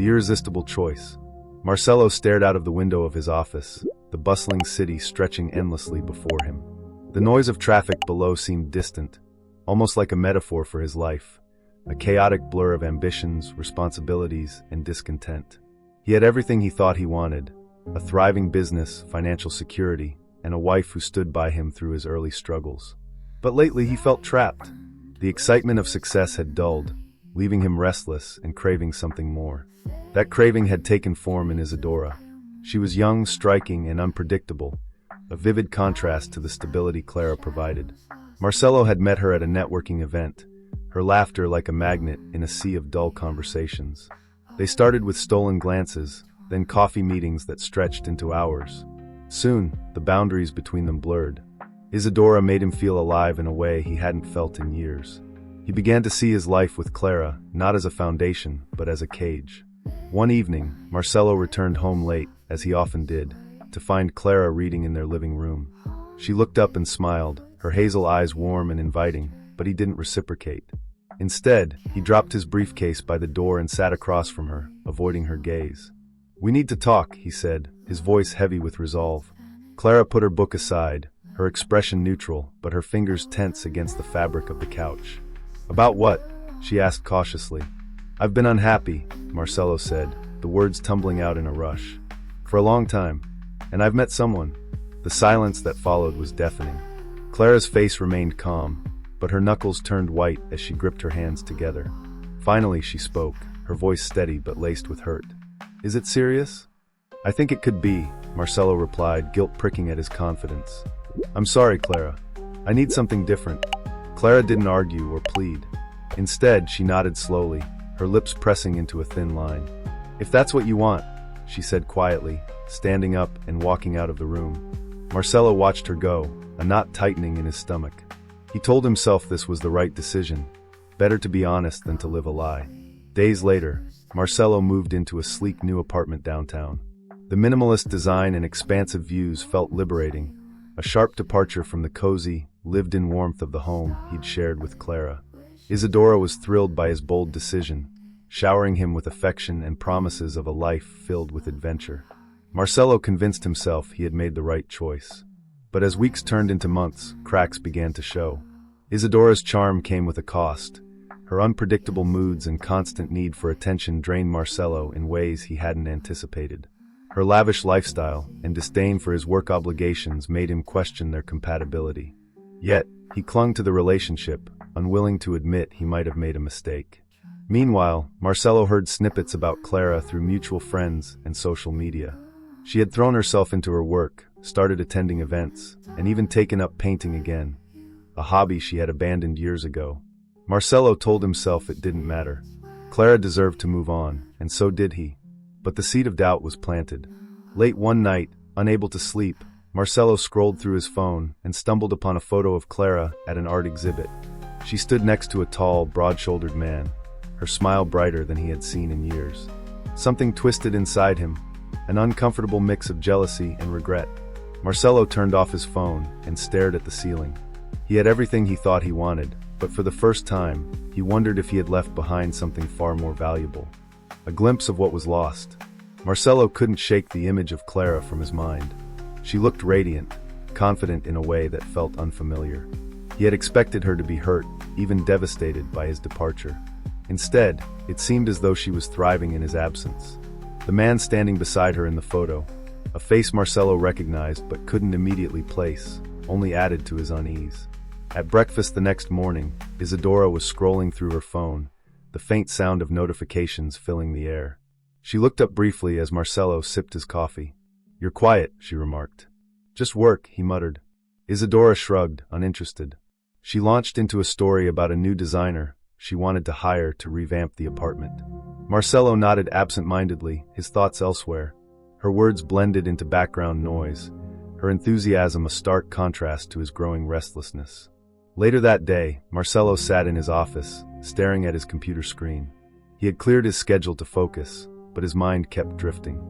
The Irresistible Choice. Marcelo stared out of the window of his office, the bustling city stretching endlessly before him. The noise of traffic below seemed distant, almost like a metaphor for his life, a chaotic blur of ambitions, responsibilities, and discontent. He had everything he thought he wanted: a thriving business, financial security, and a wife who stood by him through his early struggles. But lately he felt trapped. The excitement of success had dulled, leaving him restless and craving something more. That craving had taken form in Isadora. She was young, striking, and unpredictable, a vivid contrast to the stability Clara provided. Marcelo had met her at a networking event, her laughter like a magnet in a sea of dull conversations. They started with stolen glances, then coffee meetings that stretched into hours. Soon, the boundaries between them blurred. Isadora made him feel alive in a way he hadn't felt in years. He began to see his life with Clara, not as a foundation, but as a cage. One evening, Marcelo returned home late, as he often did, to find Clara reading in their living room. She looked up and smiled, her hazel eyes warm and inviting, but he didn't reciprocate. Instead, he dropped his briefcase by the door and sat across from her, avoiding her gaze. "We need to talk," he said, his voice heavy with resolve. Clara put her book aside, her expression neutral, but her fingers tense against the fabric of the couch. "About what?" she asked cautiously. "I've been unhappy," Marcelo said, the words tumbling out in a rush. "For a long time. And I've met someone." The silence that followed was deafening. Clara's face remained calm, but her knuckles turned white as she gripped her hands together. Finally she spoke, her voice steady but laced with hurt. "Is it serious?" "I think it could be," Marcelo replied, guilt pricking at his confidence. "I'm sorry, Clara. I need something different." Clara didn't argue or plead. Instead, she nodded slowly, her lips pressing into a thin line. "If that's what you want," she said quietly, standing up and walking out of the room. Marcelo watched her go, a knot tightening in his stomach. He told himself this was the right decision. Better to be honest than to live a lie. Days later, Marcelo moved into a sleek new apartment downtown. The minimalist design and expansive views felt liberating, a sharp departure from the cozy, lived-in warmth of the home he'd shared with Clara. Isadora was thrilled by his bold decision, showering him with affection and promises of a life filled with adventure. Marcelo convinced himself he had made the right choice. But as weeks turned into months, cracks began to show. Isadora's charm came with a cost. Her unpredictable moods and constant need for attention drained Marcelo in ways he hadn't anticipated. Her lavish lifestyle and disdain for his work obligations made him question their compatibility. Yet, he clung to the relationship, unwilling to admit he might have made a mistake. Meanwhile, Marcelo heard snippets about Clara through mutual friends and social media. She had thrown herself into her work, started attending events, and even taken up painting again, a hobby she had abandoned years ago. Marcelo told himself it didn't matter. Clara deserved to move on, and so did he. But the seed of doubt was planted. Late one night, unable to sleep, Marcelo scrolled through his phone and stumbled upon a photo of Clara at an art exhibit. She stood next to a tall, broad-shouldered man, her smile brighter than he had seen in years. Something twisted inside him, an uncomfortable mix of jealousy and regret. Marcelo turned off his phone and stared at the ceiling. He had everything he thought he wanted, but for the first time, he wondered if he had left behind something far more valuable. A glimpse of what was lost. Marcelo couldn't shake the image of Clara from his mind. She looked radiant, confident in a way that felt unfamiliar. He had expected her to be hurt, even devastated by his departure. Instead, it seemed as though she was thriving in his absence. The man standing beside her in the photo, a face Marcelo recognized but couldn't immediately place, only added to his unease. At breakfast the next morning, Isadora was scrolling through her phone, the faint sound of notifications filling the air. She looked up briefly as Marcelo sipped his coffee. "You're quiet," she remarked. "Just work," he muttered. Isadora shrugged, uninterested. She launched into a story about a new designer she wanted to hire to revamp the apartment. Marcelo nodded absent-mindedly, his thoughts elsewhere. Her words blended into background noise, her enthusiasm a stark contrast to his growing restlessness. Later that day, Marcelo sat in his office, staring at his computer screen. He had cleared his schedule to focus, but his mind kept drifting.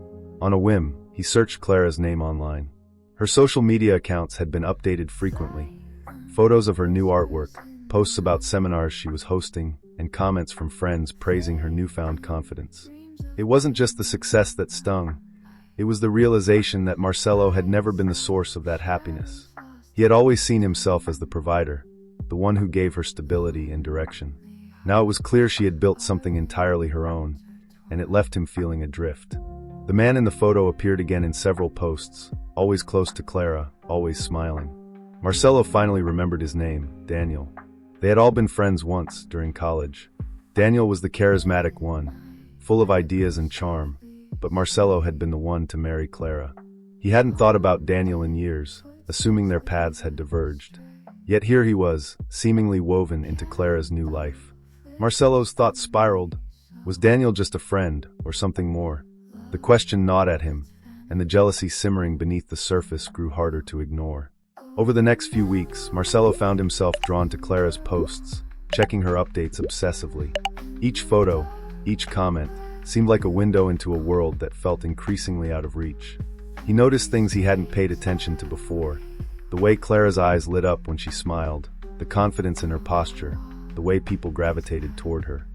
On a whim, he searched Clara's name online. Her social media accounts had been updated frequently. Photos of her new artwork, posts about seminars she was hosting, and comments from friends praising her newfound confidence. It wasn't just the success that stung. It was the realization that Marcelo had never been the source of that happiness. He had always seen himself as the provider, the one who gave her stability and direction. Now it was clear she had built something entirely her own, and it left him feeling adrift. The man in the photo appeared again in several posts, always close to Clara, always smiling. Marcelo finally remembered his name, Daniel. They had all been friends once, during college. Daniel was the charismatic one, full of ideas and charm, but Marcelo had been the one to marry Clara. He hadn't thought about Daniel in years, assuming their paths had diverged. Yet here he was, seemingly woven into Clara's new life. Marcelo's thoughts spiraled. Was Daniel just a friend, or something more? The question gnawed at him, and the jealousy simmering beneath the surface grew harder to ignore. Over the next few weeks, Marcelo found himself drawn to Clara's posts, checking her updates obsessively. Each photo, each comment, seemed like a window into a world that felt increasingly out of reach. He noticed things he hadn't paid attention to before: the way Clara's eyes lit up when she smiled, the confidence in her posture, the way people gravitated toward her.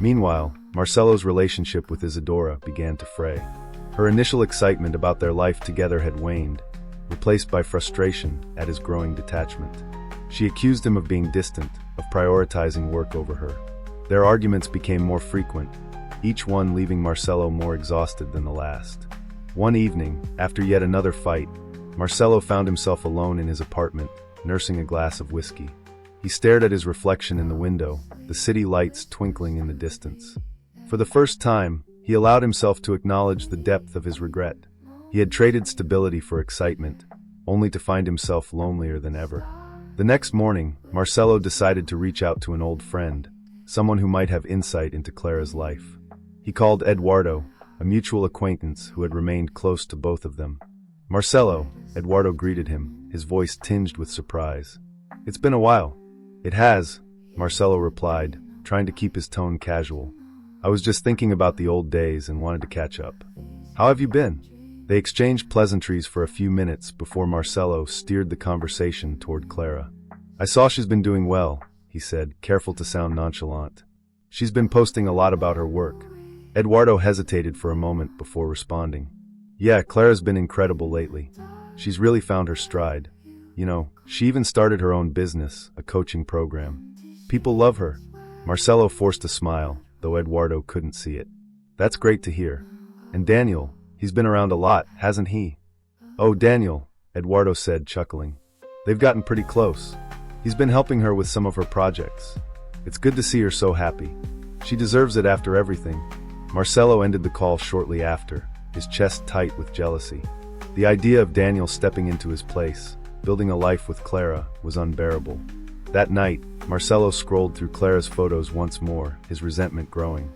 Meanwhile, Marcelo's relationship with Isadora began to fray. Her initial excitement about their life together had waned, replaced by frustration at his growing detachment. She accused him of being distant, of prioritizing work over her. Their arguments became more frequent, each one leaving Marcelo more exhausted than the last. One evening, after yet another fight, Marcelo found himself alone in his apartment, nursing a glass of whiskey. He stared at his reflection in the window, the city lights twinkling in the distance. For the first time, he allowed himself to acknowledge the depth of his regret. He had traded stability for excitement, only to find himself lonelier than ever. The next morning, Marcelo decided to reach out to an old friend, someone who might have insight into Clara's life. He called Eduardo, a mutual acquaintance who had remained close to both of them. "Marcelo," Eduardo greeted him, his voice tinged with surprise. "It's been a while." "It has," Marcelo replied, trying to keep his tone casual. "I was just thinking about the old days and wanted to catch up. How have you been?" They exchanged pleasantries for a few minutes before Marcelo steered the conversation toward Clara. "I saw she's been doing well," he said, careful to sound nonchalant. "She's been posting a lot about her work." Eduardo hesitated for a moment before responding. "Yeah, Clara's been incredible lately. She's really found her stride. You know, she even started her own business, a coaching program. People love her." Marcelo forced a smile, though Eduardo couldn't see it. "That's great to hear. And Daniel, he's been around a lot, hasn't he?" "Oh, Daniel," Eduardo said, chuckling. "They've gotten pretty close. He's been helping her with some of her projects. It's good to see her so happy. She deserves it after everything." Marcelo ended the call shortly after, his chest tight with jealousy. The idea of Daniel stepping into his place, building a life with Clara, was unbearable. That night, Marcelo scrolled through Clara's photos once more, his resentment growing.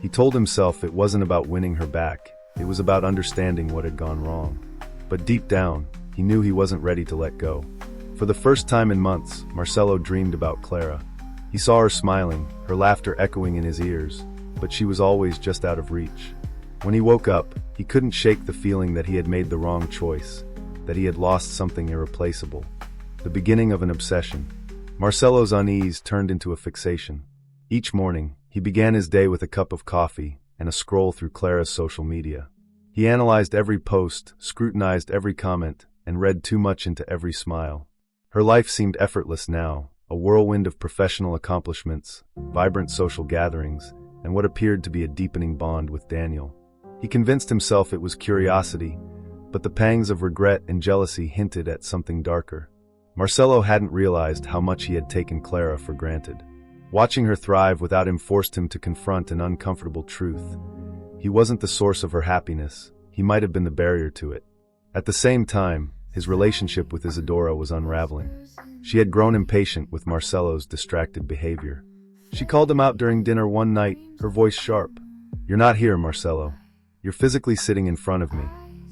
He told himself it wasn't about winning her back, it was about understanding what had gone wrong. But deep down, he knew he wasn't ready to let go. For the first time in months, Marcelo dreamed about Clara. He saw her smiling, her laughter echoing in his ears, but she was always just out of reach. When he woke up, he couldn't shake the feeling that he had made the wrong choice, that he had lost something irreplaceable. The beginning of an obsession. Marcelo's unease turned into a fixation. Each morning, he began his day with a cup of coffee and a scroll through Clara's social media. He analyzed every post, scrutinized every comment, and read too much into every smile. Her life seemed effortless now, a whirlwind of professional accomplishments, vibrant social gatherings, and what appeared to be a deepening bond with Daniel. He convinced himself it was curiosity, but the pangs of regret and jealousy hinted at something darker. Marcelo hadn't realized how much he had taken Clara for granted. Watching her thrive without him forced him to confront an uncomfortable truth. He wasn't the source of her happiness, he might have been the barrier to it. At the same time, his relationship with Isadora was unraveling. She had grown impatient with Marcelo's distracted behavior. She called him out during dinner one night, her voice sharp. "You're not here, Marcelo. You're physically sitting in front of me,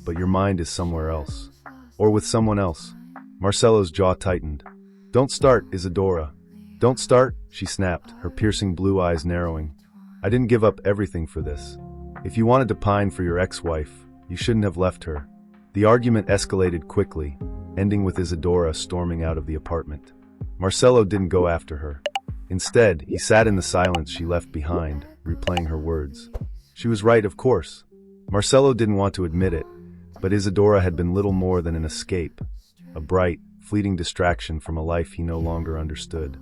but your mind is somewhere else. Or with someone else." Marcelo's jaw tightened. "Don't start, Isadora. Don't start," she snapped, her piercing blue eyes narrowing. "I didn't give up everything for this. If you wanted to pine for your ex-wife, you shouldn't have left her." The argument escalated quickly, ending with Isadora storming out of the apartment. Marcelo didn't go after her. Instead, he sat in the silence she left behind, replaying her words. She was right, of course. Marcelo didn't want to admit it, but Isadora had been little more than an escape, a bright, fleeting distraction from a life he no longer understood.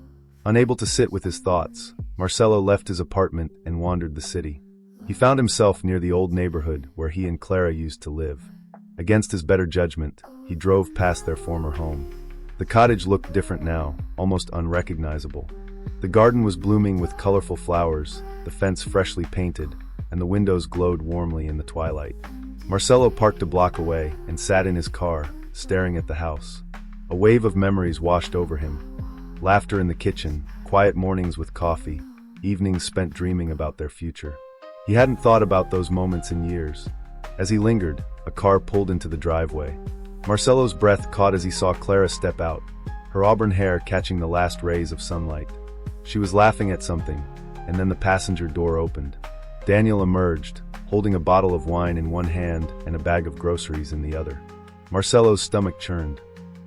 Unable to sit with his thoughts, Marcelo left his apartment and wandered the city. He found himself near the old neighborhood where he and Clara used to live. Against his better judgment, he drove past their former home. The cottage looked different now, almost unrecognizable. The garden was blooming with colorful flowers, the fence freshly painted, and the windows glowed warmly in the twilight. Marcelo parked a block away and sat in his car, staring at the house. A wave of memories washed over him. Laughter in the kitchen, quiet mornings with coffee, evenings spent dreaming about their future. He hadn't thought about those moments in years. As he lingered, a car pulled into the driveway. Marcelo's breath caught as he saw Clara step out, her auburn hair catching the last rays of sunlight. She was laughing at something, and then the passenger door opened. Daniel emerged, holding a bottle of wine in one hand and a bag of groceries in the other. Marcelo's stomach churned.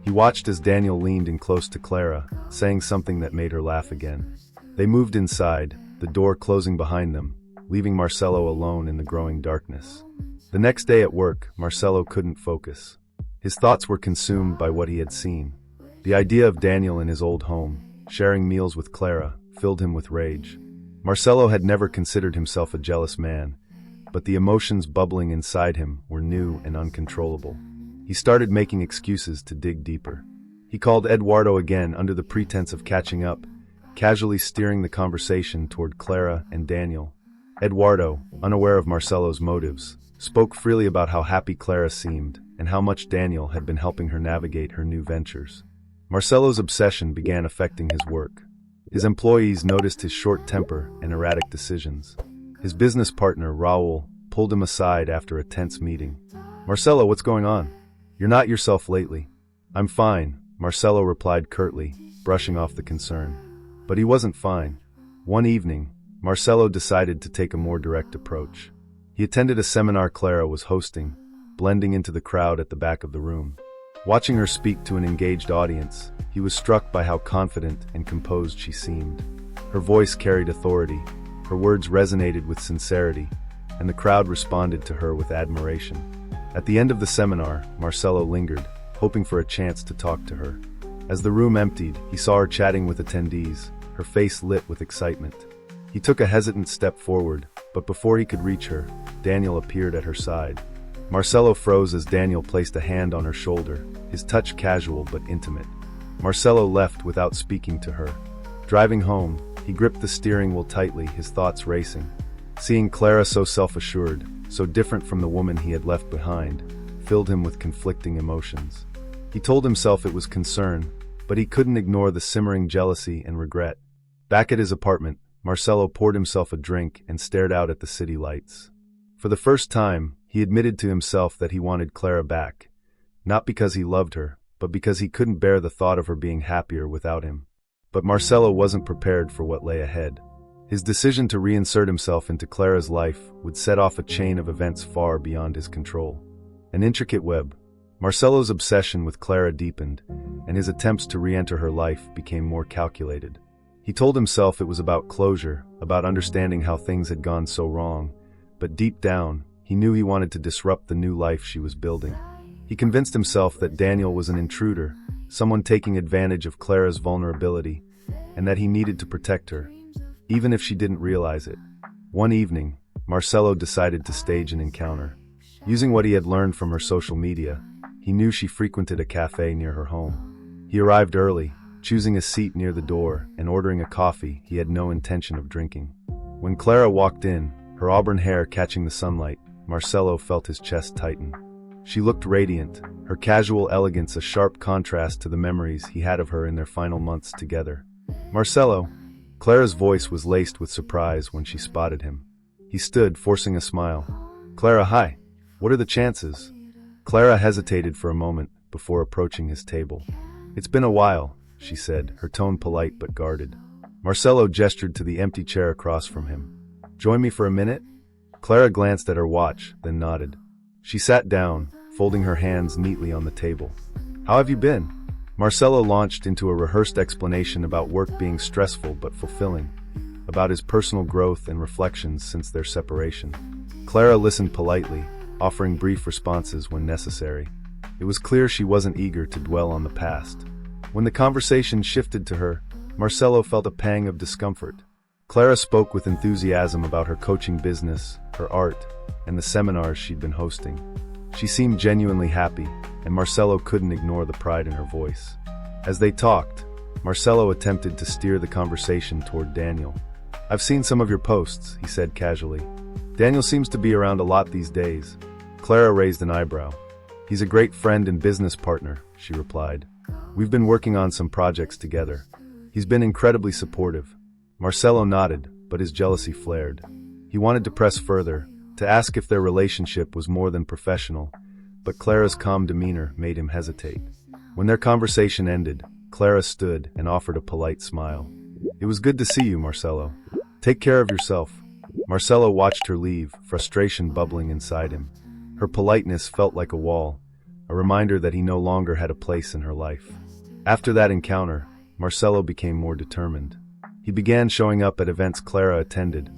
He watched as Daniel leaned in close to Clara, saying something that made her laugh again. They moved inside, the door closing behind them, leaving Marcelo alone in the growing darkness. The next day at work, Marcelo couldn't focus. His thoughts were consumed by what he had seen. The idea of Daniel in his old home, sharing meals with Clara, filled him with rage. Marcelo had never considered himself a jealous man, but the emotions bubbling inside him were new and uncontrollable. He started making excuses to dig deeper. He called Eduardo again under the pretense of catching up, casually steering the conversation toward Clara and Daniel. Eduardo, unaware of Marcelo's motives, spoke freely about how happy Clara seemed and how much Daniel had been helping her navigate her new ventures. Marcelo's obsession began affecting his work. His employees noticed his short temper and erratic decisions. His business partner, Raul, pulled him aside after a tense meeting. "Marcelo, what's going on? You're not yourself lately." "I'm fine," Marcelo replied curtly, brushing off the concern. But he wasn't fine. One evening, Marcelo decided to take a more direct approach. He attended a seminar Clara was hosting, blending into the crowd at the back of the room. Watching her speak to an engaged audience, he was struck by how confident and composed she seemed. Her voice carried authority, her words resonated with sincerity, and the crowd responded to her with admiration. At the end of the seminar, Marcelo lingered, hoping for a chance to talk to her. As the room emptied, he saw her chatting with attendees, her face lit with excitement. He took a hesitant step forward, but before he could reach her, Daniel appeared at her side. Marcelo froze as Daniel placed a hand on her shoulder, his touch casual but intimate. Marcelo left without speaking to her. Driving home, he gripped the steering wheel tightly, his thoughts racing. Seeing Clara so self-assured, so different from the woman he had left behind, filled him with conflicting emotions. He told himself it was concern, but he couldn't ignore the simmering jealousy and regret. Back at his apartment, Marcelo poured himself a drink and stared out at the city lights. For the first time, he admitted to himself that he wanted Clara back, not because he loved her, but because he couldn't bear the thought of her being happier without him. But Marcelo wasn't prepared for what lay ahead. His decision to reinsert himself into Clara's life would set off a chain of events far beyond his control. An intricate web. Marcelo's obsession with Clara deepened, and his attempts to re-enter her life became more calculated. He told himself it was about closure, about understanding how things had gone so wrong, but deep down, he knew he wanted to disrupt the new life she was building. He convinced himself that Daniel was an intruder, someone taking advantage of Clara's vulnerability, and that he needed to protect her, even if she didn't realize it. One evening, Marcelo decided to stage an encounter. Using what he had learned from her social media, he knew she frequented a cafe near her home. He arrived early, choosing a seat near the door and ordering a coffee he had no intention of drinking. When Clara walked in, her auburn hair catching the sunlight, Marcelo felt his chest tighten. She looked radiant, her casual elegance a sharp contrast to the memories he had of her in their final months together. "Marcelo." Clara's voice was laced with surprise when she spotted him. He stood, forcing a smile. "Clara, hi. What are the chances?" Clara hesitated for a moment before approaching his table. "It's been a while," she said, her tone polite but guarded. Marcelo gestured to the empty chair across from him. "Join me for a minute?" Clara glanced at her watch, then nodded. She sat down, folding her hands neatly on the table. "How have you been?" Marcelo launched into a rehearsed explanation about work being stressful but fulfilling, a about his personal growth and reflections since their separation. Clara listened politely, offering brief responses when necessary. It was clear she wasn't eager to dwell on the past. When the conversation shifted to her, Marcelo felt a pang of discomfort. Clara spoke with enthusiasm about her coaching business, her art, and the seminars she'd been hosting. She seemed genuinely happy, and Marcelo couldn't ignore the pride in her voice. As they talked, Marcelo attempted to steer the conversation toward Daniel. "I've seen some of your posts," he said casually. "Daniel seems to be around a lot these days." Clara raised an eyebrow. "He's a great friend and business partner," she replied. "We've been working on some projects together. He's been incredibly supportive." Marcelo nodded, but his jealousy flared. He wanted to press further, to ask if their relationship was more than professional, but Clara's calm demeanor made him hesitate. When their conversation ended, Clara stood and offered a polite smile. "It was good to see you, Marcelo. Take care of yourself." Marcelo watched her leave, frustration bubbling inside him. Her politeness felt like a wall, a reminder that he no longer had a place in her life. After that encounter, Marcelo became more determined. He began showing up at events Clara attended,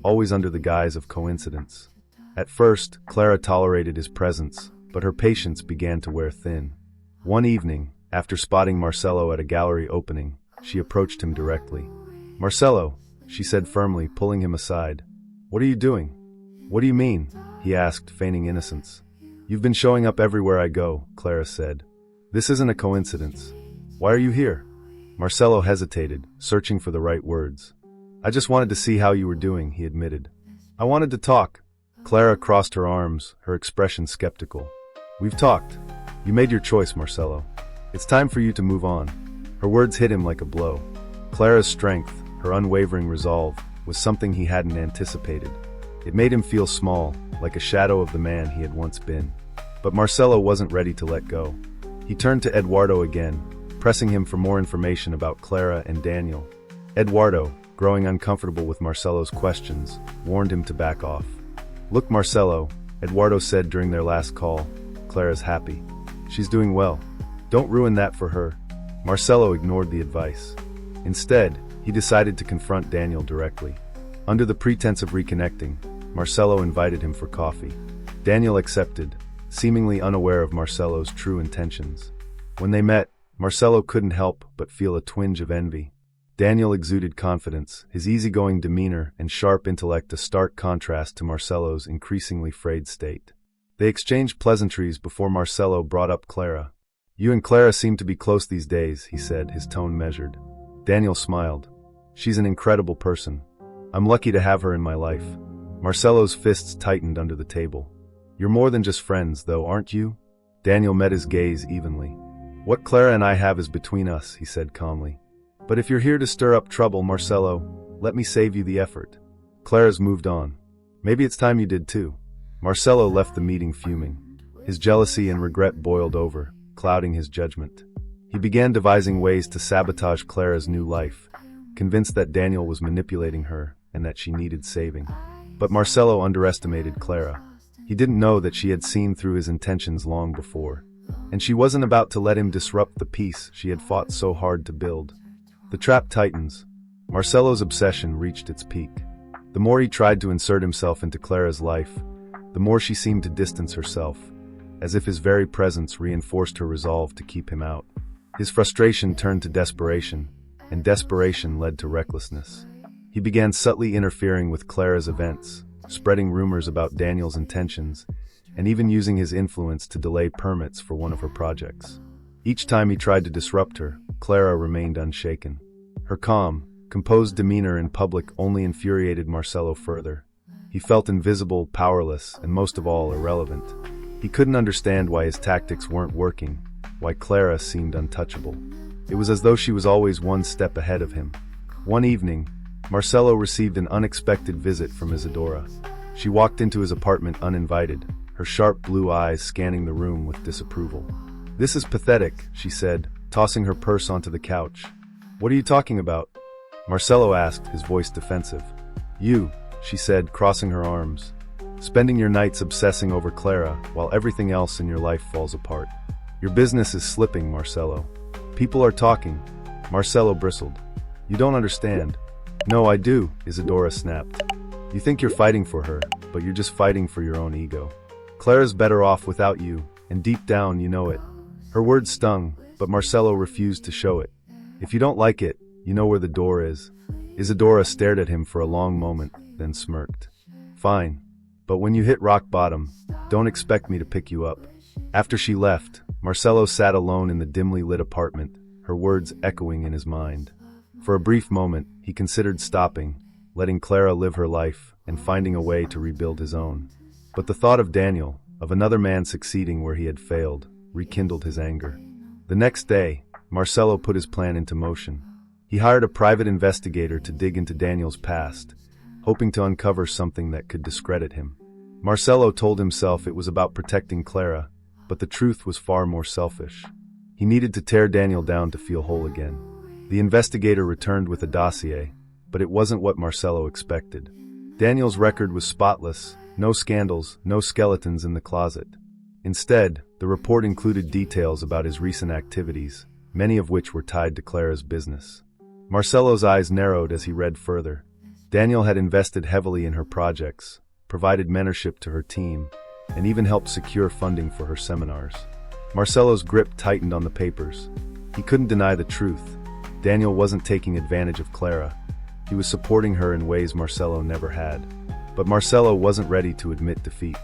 always under the guise of coincidence. At first, Clara tolerated his presence, but her patience began to wear thin. One evening, after spotting Marcelo at a gallery opening, she approached him directly. "Marcelo," she said firmly, pulling him aside. "What are you doing?" "What do you mean?" he asked, feigning innocence. "You've been showing up everywhere I go," Clara said. "This isn't a coincidence. Why are you here?" Marcelo hesitated, searching for the right words. "I just wanted to see how you were doing," he admitted. "I wanted to talk." Clara crossed her arms, her expression skeptical. "We've talked. You made your choice, Marcelo. It's time for you to move on." Her words hit him like a blow. Clara's strength, her unwavering resolve, was something he hadn't anticipated. It made him feel small, like a shadow of the man he had once been. But Marcelo wasn't ready to let go. He turned to Eduardo again, pressing him for more information about Clara and Daniel. Eduardo, growing uncomfortable with Marcelo's questions, warned him to back off. "Look, Marcelo," Eduardo said during their last call, "Clara's happy. She's doing well. Don't ruin that for her." Marcelo ignored the advice. Instead, he decided to confront Daniel directly. Under the pretense of reconnecting, Marcelo invited him for coffee. Daniel accepted, seemingly unaware of Marcelo's true intentions. When they met, Marcelo couldn't help but feel a twinge of envy. Daniel exuded confidence, his easygoing demeanor and sharp intellect a stark contrast to Marcelo's increasingly frayed state. They exchanged pleasantries before Marcelo brought up Clara. "You and Clara seem to be close these days," he said, his tone measured. Daniel smiled. "She's an incredible person. I'm lucky to have her in my life." Marcelo's fists tightened under the table. "You're more than just friends, though, aren't you?" Daniel met his gaze evenly. "What Clara and I have is between us," he said calmly. "But if you're here to stir up trouble, Marcelo, let me save you the effort." Clara's moved on. "Maybe it's time you did too." Marcelo left the meeting fuming. His jealousy and regret boiled over, clouding his judgment. He began devising ways to sabotage Clara's new life, convinced that Daniel was manipulating her and that she needed saving. But Marcelo underestimated Clara. He didn't know that she had seen through his intentions long before, and she wasn't about to let him disrupt the peace she had fought so hard to build. The trap tightens. Marcelo's obsession reached its peak. The more he tried to insert himself into Clara's life, the more she seemed to distance herself, as if his very presence reinforced her resolve to keep him out. His frustration turned to desperation, and desperation led to recklessness. He began subtly interfering with Clara's events, spreading rumors about Daniel's intentions, and even using his influence to delay permits for one of her projects. Each time he tried to disrupt her, Clara remained unshaken. Her calm, composed demeanor in public only infuriated Marcelo further. He felt invisible, powerless, and most of all, irrelevant. He couldn't understand why his tactics weren't working, why Clara seemed untouchable. It was as though she was always one step ahead of him. One evening, Marcelo received an unexpected visit from Isadora. She walked into his apartment uninvited, her sharp blue eyes scanning the room with disapproval. "This is pathetic," she said, tossing her purse onto the couch. "What are you talking about?" Marcelo asked, his voice defensive. "You," she said, crossing her arms. "Spending your nights obsessing over Clara, while everything else in your life falls apart. Your business is slipping, Marcelo. People are talking." Marcelo bristled. "You don't understand. No, I do, Isadora snapped. You think you're fighting for her, but you're just fighting for your own ego. Clara's better off without you, and deep down you know it. Her words stung, but Marcelo refused to show it. If you don't like it, you know where the door is. Isadora stared at him for a long moment, then smirked. Fine. But when you hit rock bottom, don't expect me to pick you up. After she left, Marcelo sat alone in the dimly lit apartment, her words echoing in his mind. For a brief moment, he considered stopping, letting Clara live her life, and finding a way to rebuild his own. But the thought of Daniel, of another man succeeding where he had failed, rekindled his anger. The next day, Marcelo put his plan into motion. He hired a private investigator to dig into Daniel's past, hoping to uncover something that could discredit him. Marcelo told himself it was about protecting Clara, but the truth was far more selfish. He needed to tear Daniel down to feel whole again. The investigator returned with a dossier, but it wasn't what Marcelo expected. Daniel's record was spotless, no scandals, no skeletons in the closet. Instead, the report included details about his recent activities, many of which were tied to Clara's business. Marcelo's eyes narrowed as he read further. Daniel had invested heavily in her projects, provided mentorship to her team, and even helped secure funding for her seminars. Marcelo's grip tightened on the papers. He couldn't deny the truth. Daniel wasn't taking advantage of Clara. He was supporting her in ways Marcelo never had. But Marcelo wasn't ready to admit defeat.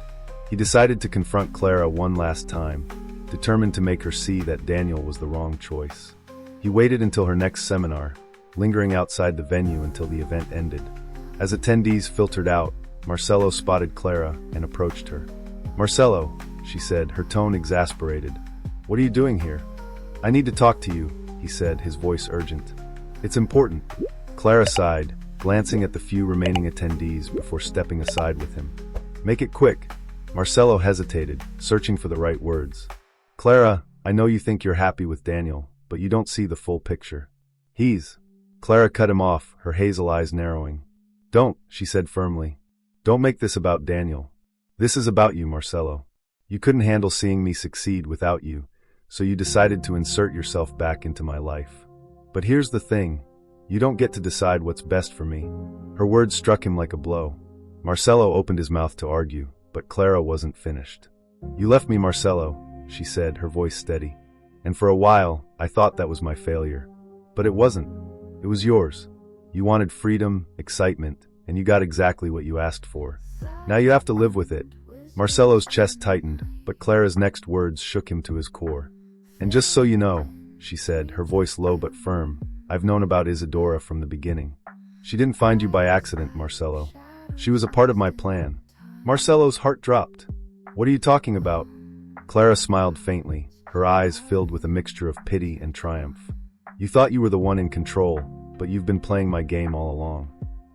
He decided to confront Clara one last time, determined to make her see that Daniel was the wrong choice. He waited until her next seminar, lingering outside the venue until the event ended. As attendees filtered out, Marcelo spotted Clara and approached her. "Marcelo," she said, her tone exasperated. "What are you doing here?" "I need to talk to you," he said, his voice urgent. "It's important." Clara sighed, glancing at the few remaining attendees before stepping aside with him. "Make it quick." Marcelo hesitated, searching for the right words. "Clara, I know you think you're happy with Daniel, but you don't see the full picture. Clara cut him off, her hazel eyes narrowing. "Don't," she said firmly. "Don't make this about Daniel. This is about you, Marcelo. You couldn't handle seeing me succeed without you, so you decided to insert yourself back into my life. But here's the thing, you don't get to decide what's best for me." Her words struck him like a blow. Marcelo opened his mouth to argue, but Clara wasn't finished. "You left me, Marcelo," she said, her voice steady. "And for a while, I thought that was my failure. But it wasn't. It was yours. You wanted freedom, excitement, and you got exactly what you asked for. Now you have to live with it." Marcelo's chest tightened, but Clara's next words shook him to his core. "And just so you know," she said, her voice low but firm, "I've known about Isadora from the beginning. She didn't find you by accident, Marcelo. She was a part of my plan." Marcelo's heart dropped. "What are you talking about?" Clara smiled faintly, her eyes filled with a mixture of pity and triumph. "You thought you were the one in control, but you've been playing my game all along.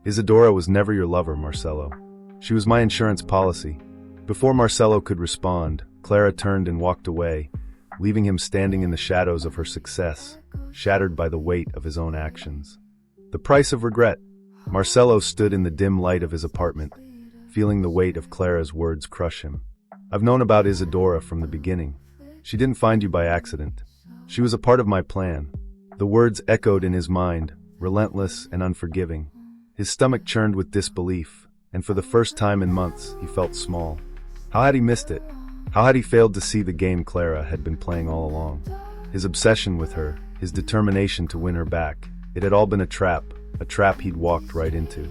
Isadora was never your lover, Marcelo. She was my insurance policy." Before Marcelo could respond, Clara turned and walked away, leaving him standing in the shadows of her success, shattered by the weight of his own actions. The price of regret. Marcelo stood in the dim light of his apartment, feeling the weight of Clara's words crush him. "I've known about Isadora from the beginning. She didn't find you by accident. She was a part of my plan." The words echoed in his mind, relentless and unforgiving. His stomach churned with disbelief, and for the first time in months, he felt small. How had he missed it? How had he failed to see the game Clara had been playing all along? His obsession with her, his determination to win her back, it had all been a trap he'd walked right into.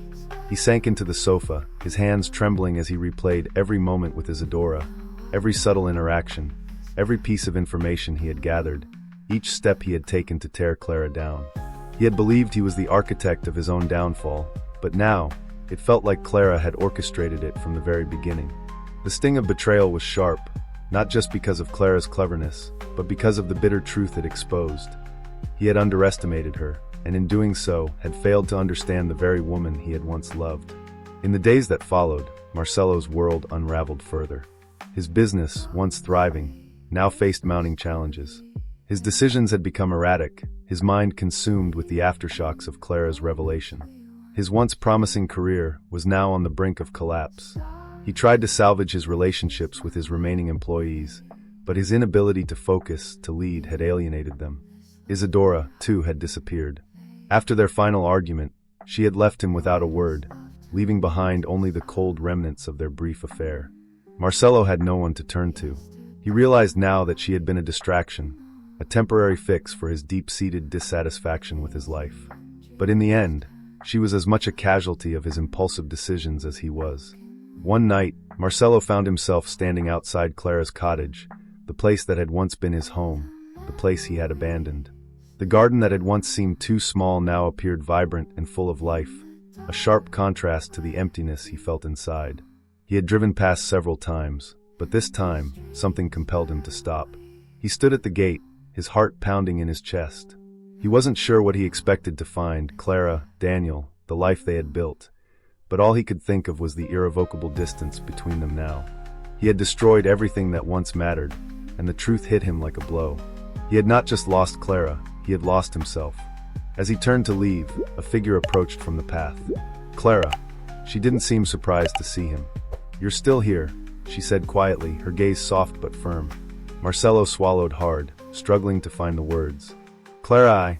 He sank into the sofa, his hands trembling as he replayed every moment with Isadora, every subtle interaction, every piece of information he had gathered, each step he had taken to tear Clara down. He had believed he was the architect of his own downfall, but now, it felt like Clara had orchestrated it from the very beginning. The sting of betrayal was sharp, not just because of Clara's cleverness, but because of the bitter truth it exposed. He had underestimated her, and in doing so, had failed to understand the very woman he had once loved. In the days that followed, Marcelo's world unraveled further. His business, once thriving, now faced mounting challenges. His decisions had become erratic, his mind consumed with the aftershocks of Clara's revelation. His once promising career was now on the brink of collapse. He tried to salvage his relationships with his remaining employees, but his inability to focus, to lead, had alienated them. Isadora, too, had disappeared. After their final argument, She had left him without a word, leaving behind only the cold remnants of their brief affair. Marcelo had no one to turn to. He realized now that she had been a distraction, a temporary fix for his deep-seated dissatisfaction with his life. But in the end, she was as much a casualty of his impulsive decisions as he was. One night, Marcelo found himself standing outside Clara's cottage, the place that had once been his home, the place he had abandoned. The garden that had once seemed too small now appeared vibrant and full of life, a sharp contrast to the emptiness he felt inside. He had driven past several times, but this time, something compelled him to stop. He stood at the gate, his heart pounding in his chest. He wasn't sure what he expected to find: Clara, Daniel, the life they had built. But all he could think of was the irrevocable distance between them now. He had destroyed everything that once mattered, and the truth hit him like a blow. He had not just lost Clara, he had lost himself. As he turned to leave, a figure approached from the path. Clara. She didn't seem surprised to see him. "You're still here," she said quietly, her gaze soft but firm. Marcelo swallowed hard, struggling to find the words. "Clara,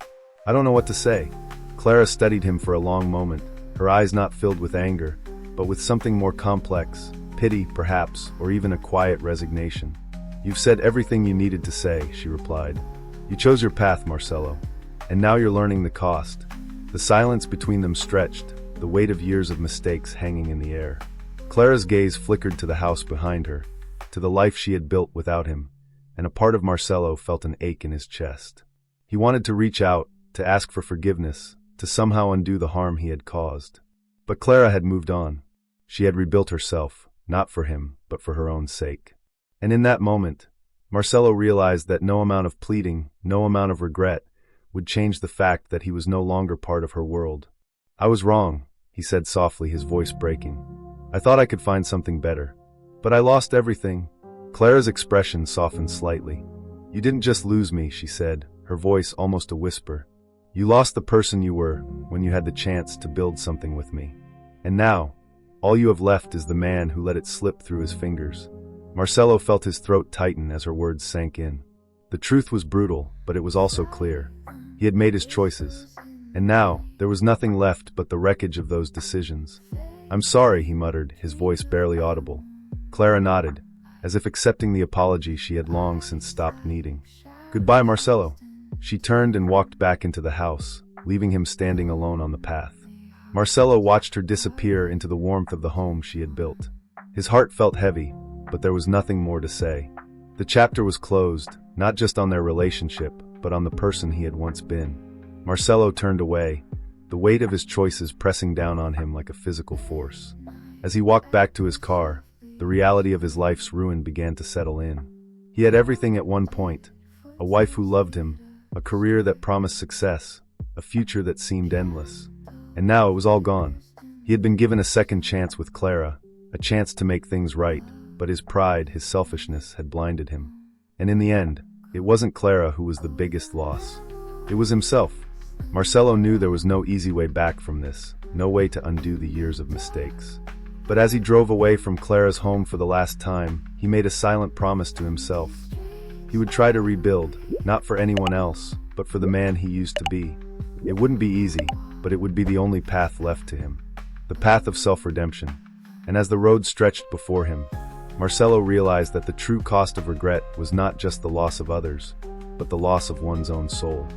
I don't know what to say." Clara studied him for a long moment, her eyes not filled with anger, but with something more complex, pity perhaps, or even a quiet resignation. "You've said everything you needed to say," she replied. "You chose your path, Marcelo, and now you're learning the cost." The silence between them stretched, the weight of years of mistakes hanging in the air. Clara's gaze flickered to the house behind her, to the life she had built without him, and a part of Marcelo felt an ache in his chest. He wanted to reach out, to ask for forgiveness, to somehow undo the harm he had caused. But Clara had moved on. She had rebuilt herself, not for him, but for her own sake. And in that moment, Marcelo realized that no amount of pleading, no amount of regret, would change the fact that he was no longer part of her world. "I was wrong," he said softly, his voice breaking. "I thought I could find something better. But I lost everything." Clara's expression softened slightly. "You didn't just lose me," she said, her voice almost a whisper. "You lost the person you were when you had the chance to build something with me. And now, all you have left is the man who let it slip through his fingers." Marcelo felt his throat tighten as her words sank in. The truth was brutal, but it was also clear. He had made his choices. And now, there was nothing left but the wreckage of those decisions. "I'm sorry," he muttered, his voice barely audible. Clara nodded, as if accepting the apology she had long since stopped needing. "Goodbye, Marcelo." She turned and walked back into the house, leaving him standing alone on the path. Marcelo watched her disappear into the warmth of the home she had built. His heart felt heavy, but there was nothing more to say. The chapter was closed, not just on their relationship, but on the person he had once been. Marcelo turned away, the weight of his choices pressing down on him like a physical force. As he walked back to his car, the reality of his life's ruin began to settle in. He had everything at one point: a wife who loved him, a career that promised success, a future that seemed endless. And now it was all gone. He had been given a second chance with Clara, a chance to make things right, but his pride, his selfishness, had blinded him. And in the end, it wasn't Clara who was the biggest loss. It was himself. Marcelo knew there was no easy way back from this, no way to undo the years of mistakes. But as he drove away from Clara's home for the last time, he made a silent promise to himself. He would try to rebuild, not for anyone else, but for the man he used to be. It wouldn't be easy, but it would be the only path left to him. The path of self-redemption. And as the road stretched before him, Marcelo realized that the true cost of regret was not just the loss of others, but the loss of one's own soul.